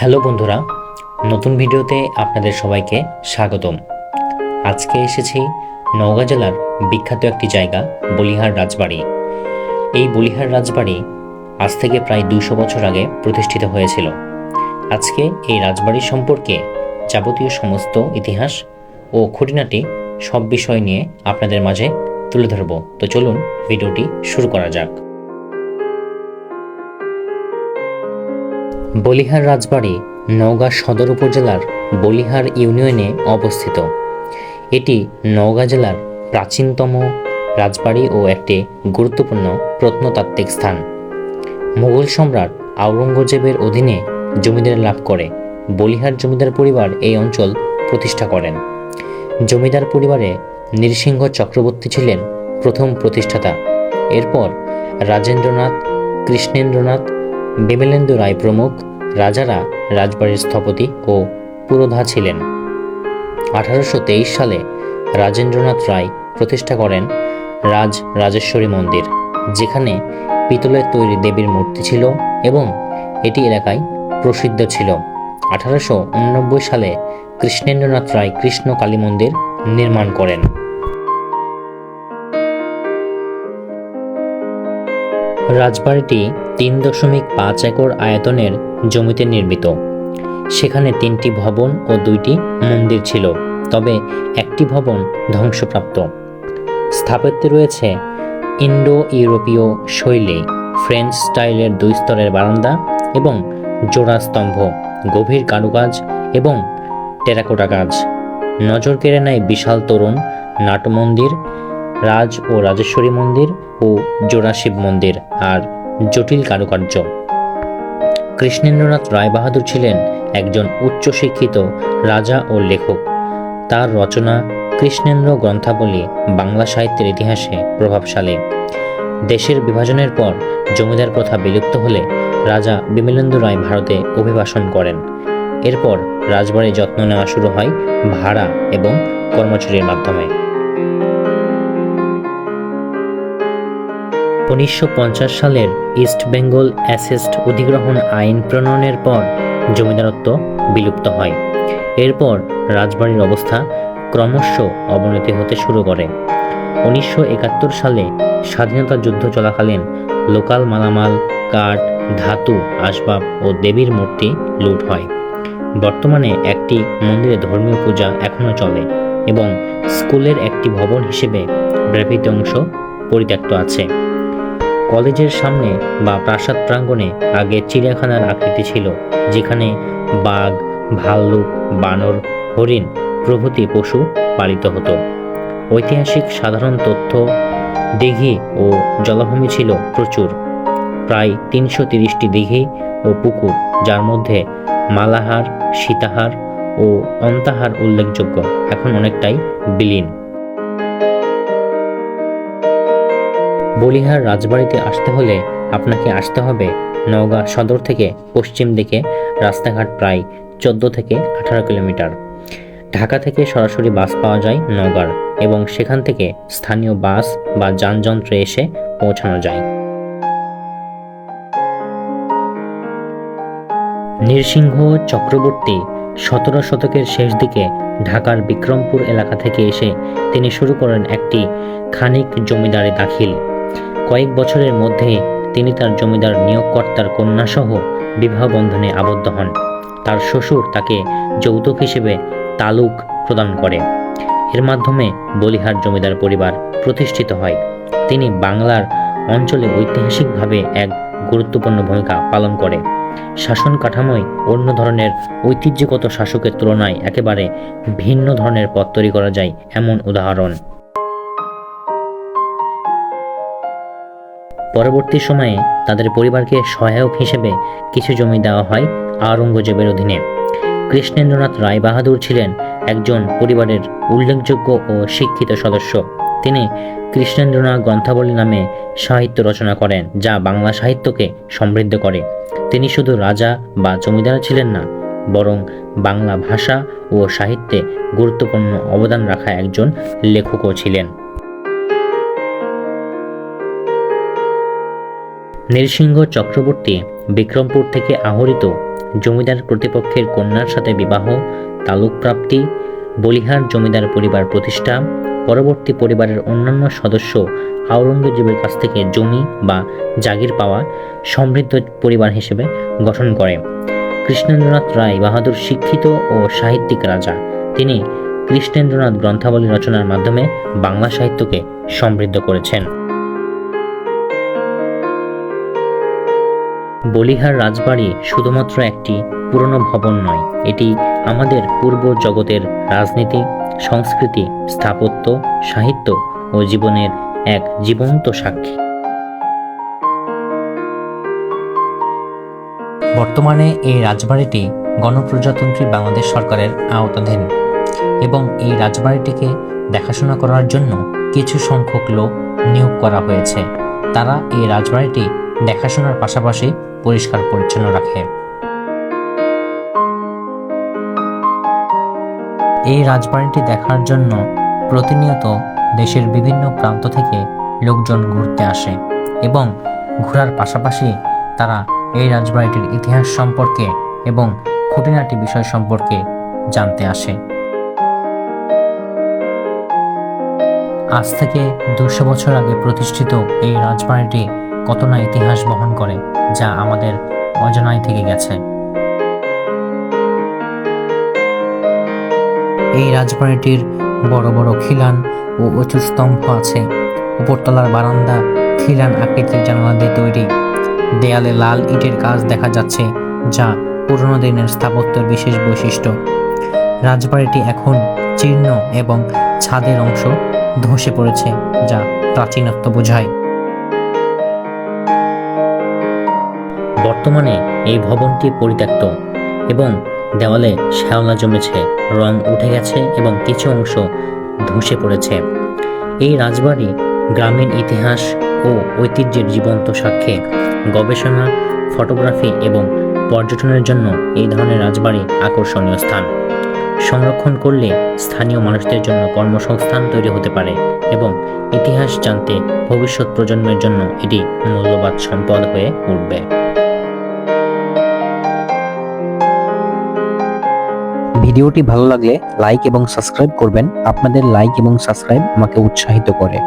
Hello বন্ধুরা, নতুন ভিডিওতে আপনাদের সবাইকে স্বাগতম। আজকে এসেছি নওগাঁ জেলার বিখ্যাত একটি জায়গা বলিহার রাজবাড়ি। এই বলিহার রাজবাড়ি আজ থেকে প্রায় 200 বছর আগে প্রতিষ্ঠিত হয়েছিল। আজকে এই রাজবাড়ি সম্পর্কে যাবতীয় সমস্ত ইতিহাস ও খুঁটিনাটি সব বিষয় নিয়ে আপনাদের মাঝে তুলে ধরব। তো চলুন ভিডিওটি শুরু করা যাক। বলিহার রাজবাড়ি নওগাঁ সদর উপজেলার বলিহার ইউনিয়নে অবস্থিত। এটি নওগাঁ জেলার প্রাচীনতম রাজবাড়ি ও একটি গুরুত্বপূর্ণ প্রত্নতাত্ত্বিক স্থান। মুঘল সম্রাট আওরঙ্গজেবের অধীনে জমিদারি লাভ করে বলিহার জমিদার পরিবার এই অঞ্চল প্রতিষ্ঠা করেন। জমিদার পরিবারে নৃসিংহ চক্রবর্তী ছিলেন প্রথম প্রতিষ্ঠাতা। এরপর রাজেন্দ্রনাথ, কৃষ্ণেন্দ্রনাথ, বিমলেন্দু রায় প্রমুখ রাজারা রাজবাড়ির স্থপতি ও পুরোধা ছিলেন। 1823 সালে রাজেন্দ্রনাথ রায় প্রতিষ্ঠা করেন রাজেশ্বরী মন্দির, যেখানে পিতলের তৈরি দেবীর মূর্তি ছিল এবং এটি এলাকায় প্রসিদ্ধ ছিল। 1889 সালে কৃষ্ণেন্দ্রনাথ রায় কৃষ্ণ কালী মন্দির নির্মাণ করেন। রাজবাড়িটি 3.5 একর আয়তনের জমিতে নির্মিত। সেখানে 3টি ভবন ও 2টি মন্দির ছিল, তবে একটি ভবন ধ্বংসপ্রাপ্ত। স্থাপত্যে রয়েছে ইন্ডো ইউরোপীয় শৈলী, ফ্রেঞ্চ স্টাইলের 2 স্তরের বারান্দা এবং জোড়া স্তম্ভ, গভীর কারুকাজ এবং টেরাকোটা কাজ। নজর কেড়ে নেয় বিশাল তোরণ, নাটমন্দির, রাজ ও রাজেশ্বরী মন্দির ও জোড়া শিব মন্দির আর জটিল কারুকার্য। কৃষ্ণেন্দ্রনাথ রায় বাহাদুর ছিলেন একজন উচ্চশিক্ষিত রাজা ও লেখক। তার রচনা কৃষ্ণেন্দ্র গ্রন্থাবলী বাংলা সাহিত্যের ইতিহাসে প্রভাবশালী। দেশের বিভাজনের পর জমিদার প্রথা বিলুপ্ত হলে রাজা বিমলেন্দু রায় ভারতে অভিবাসন করেন। এরপর রাজবাড়ির যত্ন নেওয়া শুরু হয় ভাড়া এবং কর্মচারীর মাধ্যমে। 1950 সালের ইস্ট বেঙ্গল অ্যাসেস্ট অধিগ্রহণ আইন প্রণয়নের পর জমিদারত্ব বিলুপ্ত হয়। এরপর রাজবাড়ির অবস্থা ক্রমশ অবনতি হতে শুরু করে। 1971 সালে স্বাধীনতা যুদ্ধ চলাকালীন লোকাল মালামাল, কাঠ, ধাতু, আসবাব ও দেবীর মূর্তি লুট হয়। বর্তমানে একটি মন্দিরে ধর্মীয় পূজা এখনও চলে এবং স্কুলের একটি ভবন হিসেবে ব্যাপৃত অংশ পরিত্যক্ত আছে। কলেজের সামনে বা প্রাসাদ প্রাঙ্গণে আগে চিড়িয়াখানার আকৃতি ছিল, যেখানে বাঘ, ভাল্লুক, বানর, হরিণ প্রভৃতি পশু পালিত হতো। ঐতিহাসিক সাধারণ তথ্য, দিঘি ও জলাভূমি ছিল প্রচুর, প্রায় 330টি দিঘি ও পুকুর, যার মধ্যে মালাহার, সীতাহার ও অন্তাহার উল্লেখযোগ্য, এখন অনেকটাই বিলীন। বলিহার রাজবাড়িতে আসতে হলে আপনাকে আসতে হবে নওগাঁ সদর থেকে পশ্চিম দিকে রাস্তাঘাট প্রায় 14 থেকে 18 কিলোমিটার। ঢাকা থেকে সরাসরি বাস পাওয়া যায় নওগাঁর এবং সেখান থেকে স্থানীয় বাস বা যানযন্ত্রে এসে পৌঁছানো যায়। নৃসিংহ চক্রবর্তী 17 শতকের শেষ দিকে ঢাকার বিক্রমপুর এলাকা থেকে এসে তিনি শুরু করেন একটি খানিক জমিদারি দাখিল। কয়েক বছরের মধ্যে তিনি তার জমিদার নিয়োগকর্তার কন্যাসহ বিবাহ বন্ধনে আবদ্ধ হন। তার শ্বশুর তাকে যৌতুক হিসেবে তালুক প্রদান করে। এর মাধ্যমে বলিহার জমিদার পরিবার প্রতিষ্ঠিত হয়। তিনি বাংলার অঞ্চলে ঐতিহাসিকভাবে এক গুরুত্বপূর্ণ ভূমিকা পালন করে। শাসন কাঠামোয় অন্য ধরনের ঐতিহ্যগত শাসকের তুলনায় একেবারে ভিন্ন ধরনের পথ তৈরি করা যায় এমন উদাহরণ। পরবর্তী সময়ে তাদের পরিবারকে সহায়ক হিসেবে কিছু জমি দেওয়া হয় আওরঙ্গজেবের অধীনে। কৃষ্ণেন্দ্রনাথ রায় বাহাদুর ছিলেন একজন পরিবারের উল্লেখযোগ্য ও শিক্ষিত সদস্য। তিনি কৃষ্ণেন্দ্রনাথ গ্রন্থাবলী নামে সাহিত্য রচনা করেন, যা বাংলা সাহিত্যকে সমৃদ্ধ করে। তিনি শুধু রাজা বা জমিদার ছিলেন না, বরং বাংলা ভাষা ও সাহিত্যে গুরুত্বপূর্ণ অবদান রাখা একজন লেখকও ছিলেন। নৃসিংহ চক্রবর্তী বিক্রমপুর থেকে আহরিত জমিদার প্রতিপক্ষের কন্যার সাথে বিবাহ, তালুক প্রাপ্তি, বলিহার জমিদার পরিবার প্রতিষ্ঠা, পরবর্তী পরিবারের অন্যান্য সদস্য আওরঙ্গজেবের কাছ থেকে জমি বা জাগির পাওয়া সমৃদ্ধ পরিবার হিসেবে গঠন করে। কৃষ্ণেন্দ্রনাথ রায় বাহাদুর শিক্ষিত ও সাহিত্যিক রাজা। তিনি কৃষ্ণেন্দ্রনাথ গ্রন্থাবলী রচনার মাধ্যমে বাংলা সাহিত্যকে সমৃদ্ধ করেছেন। বলিহার রাজবাড়ি শুধুমাত্র একটি পুরনো ভবন নয়, এটি আমাদের পূর্ব জগতের রাজনীতি, সংস্কৃতি, স্থাপত্য, সাহিত্য ও জীবনের এক জীবন্ত সাক্ষী। বর্তমানে এই রাজবাড়িটি গণপ্রজাতন্ত্রী বাংলাদেশ সরকারের আওতাধীন এবং এই রাজবাড়িটিকে দেখাশোনা করার জন্য কিছু সংখ্যক লোক নিয়োগ করা হয়েছে। তারা এই রাজবাড়িটি দেখাশোনার পাশাপাশি পরিষ্কার পরিচ্ছন্ন রাখে। এই রাজবাড়িটি দেখার জন্য প্রতিনিয়ত দেশের বিভিন্ন প্রান্ত থেকে লোকজন ঘুরতে আসে এবং ঘোরার পাশাপাশি তারা এই রাজবাড়িটির ইতিহাস সম্পর্কে এবং খুঁটিনাটি বিষয় সম্পর্কে জানতে আসে। আজ থেকে 200 বছর আগে প্রতিষ্ঠিত এই রাজবাড়িটি কত না ইতিহাস বহন করে, যা আমাদের অজানায় থেকে গেছে। এই রাজবাড়িটির বড় বড় খিলান ও উঁচু স্তম্ভ আছে। উপরতলার বারান্দা খিলান আকৃতির জানালা দিয়ে তৈরি। দেয়ালে লাল ইটের কাজ দেখা যাচ্ছে, যা পুরনো দিনের স্থাপত্যের বিশেষ বৈশিষ্ট্য। রাজবাড়িটি এখন জীর্ণ এবং ছাদের অংশ ধসে পড়েছে, যা প্রাচীনত্ব বোঝায়। বর্তমানে এই ভবনটি পরিত্যক্ত এবং দেওয়ালে শ্যাওলা জমেছে, রং উঠে গেছে এবং কিছু অংশ ধসে পড়েছে। এই রাজবাড়ি গ্রামীণ ইতিহাস ও ঐতিহ্যের জীবন্ত সাক্ষ্যে। গবেষণা, ফটোগ্রাফি এবং পর্যটনের জন্য এই ধরনের রাজবাড়ি আকর্ষণীয় স্থান। সংরক্ষণ করলে স্থানীয় মানুষদের জন্য কর্মসংস্থান তৈরি হতে পারে এবং ইতিহাস জানতে ভবিষ্যৎ প্রজন্মের জন্য এটি মূল্যবান সম্পদ হয়ে উঠবে। ভিডিওটি ভালো লাগলে লাইক এবং সাবস্ক্রাইব করবেন। আপনাদের লাইক এবং সাবস্ক্রাইব আমাকে উৎসাহিত করে।